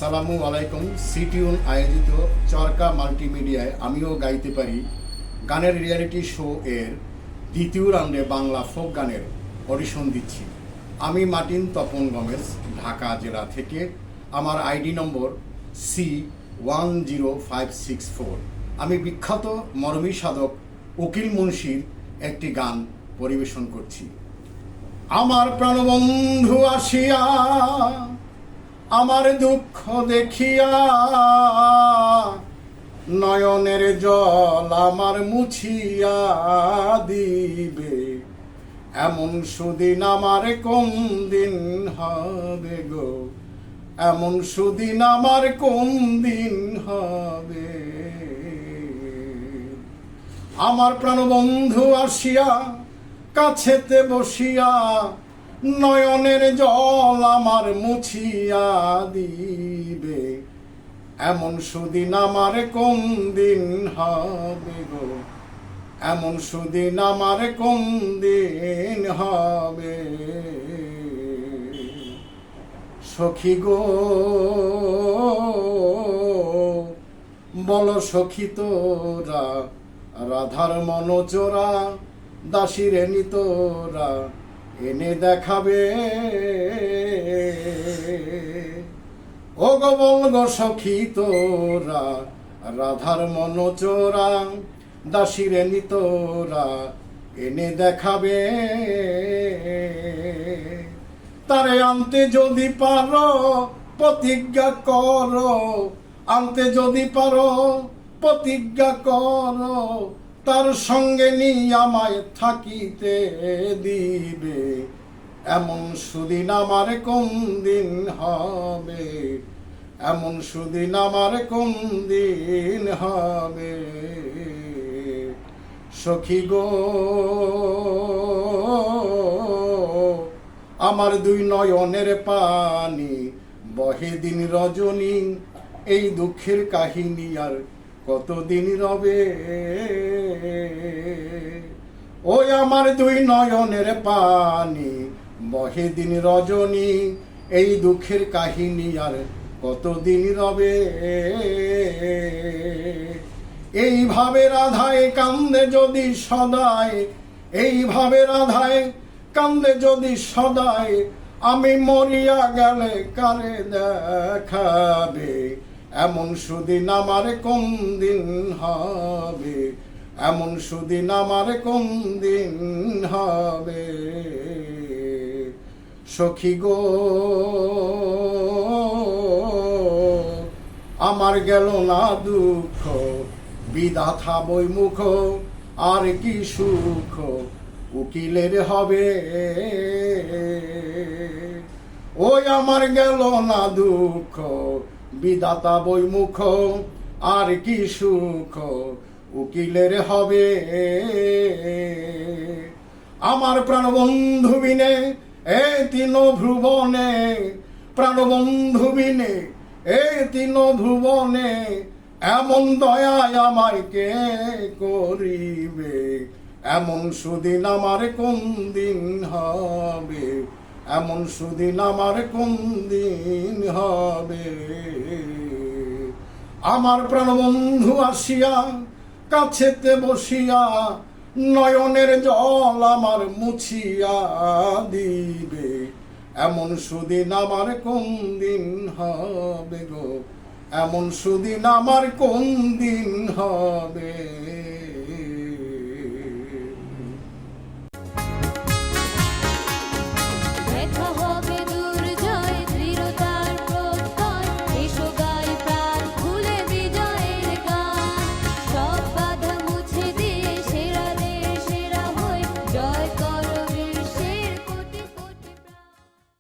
আসসালামু আলাইকুম। সিটিউন আয়োজিত চরকা মাল্টিমিডিয়ায় আমিও গাইতে পারি গানের রিয়েলিটি শো এর দ্বিতীয় রাউন্ডে বাংলা ফোক গানের অডিশন দিচ্ছি। আমি মার্টিন তপন গমেজ, ঢাকা জেলা থেকে। আমার আইডি নম্বর C10564। আমি বিখ্যাত মরমী সাধক উকিল মুন্সির একটি গান পরিবেশন করছি। আমার প্রাণবন্ধু আসিয়া আমার দুঃখ দেখিয়া নয়নের জল আমার মুছিয়া দিবে, এমন সুদিন আমার কোন দিন হবে গো, এমন সুদিন আমার কোন দিন হবে। আমার প্রাণবন্ধু আসিয়া কাছেতে বসিয়া নয়নের জল আমার মুছিয়া দিবে, এমন সুদিন আমার কোন দিন হবে গো, এমন সুদিন আমার কোন দিন হবে। সখী গো বল সখী তোরা, রাধার মনোচোরা দাসীরে নিতোরা এনে দেখাবে। ও গো বল গো সখী তোরা, রাধার মনোচোরা দাসীরে নিতোরা এনে দেখাবে। তারে আনতে যদি পারো প্রতিজ্ঞা করো, আনতে যদি পারো প্রতিজ্ঞা করো, তার সঙ্গে নিয়ে আমায় থাকিতে দিবে, এমন সুদিন আমার কোন দিন হবে, এমন সুদিন আমার কোন দিন হবে। সখী গো আমার দুই নয়নের পানি বহে দিন রজনী, এই দুঃখের কাহিনী আর কতদিন রবে। ওই আমার দুই নয়নের পানি বহে দিন রজনী, এই দুঃখের কাহিনী আর কতদিন রবে। এইভাবে রাধায় কান্দে যদি সদায়, এইভাবে রাধায় কান্দে যদি সদায়, আমি মরিয়া গেলে কারে দেখাবে, এমন সুদিন আমার কোন দিন হবে, এমন সুদিন আমার কোন দিন হবে। সখী গো আমার গেল না দুঃখ, বিধাতা বৈমুখ আর কি সুখ উকিলের হবে। ওই আমার গেল না দুঃখ, বিধাতা বৈমুখ আর কি সুখ উকিলের হবে। আমার প্রাণবন্ধু বিনে এ তিন ভুবনে, প্রাণবন্ধু বিনে এ তিন ভুবনে, এমন দয়ায় আমায় কে করিবে, এমন সুদিন আমার কোন দিন হবে, এমন সুদিন আমার কোন দিন হবে। আমার প্রাণবন্ধু আসিয়া কাছেতে বসিয়া নয়নের জল আমার মুছিয়া দিবে, এমন সুদিন আমার কোন দিন হবে গো, এমন সুদিন আমার কোন দিন হবে।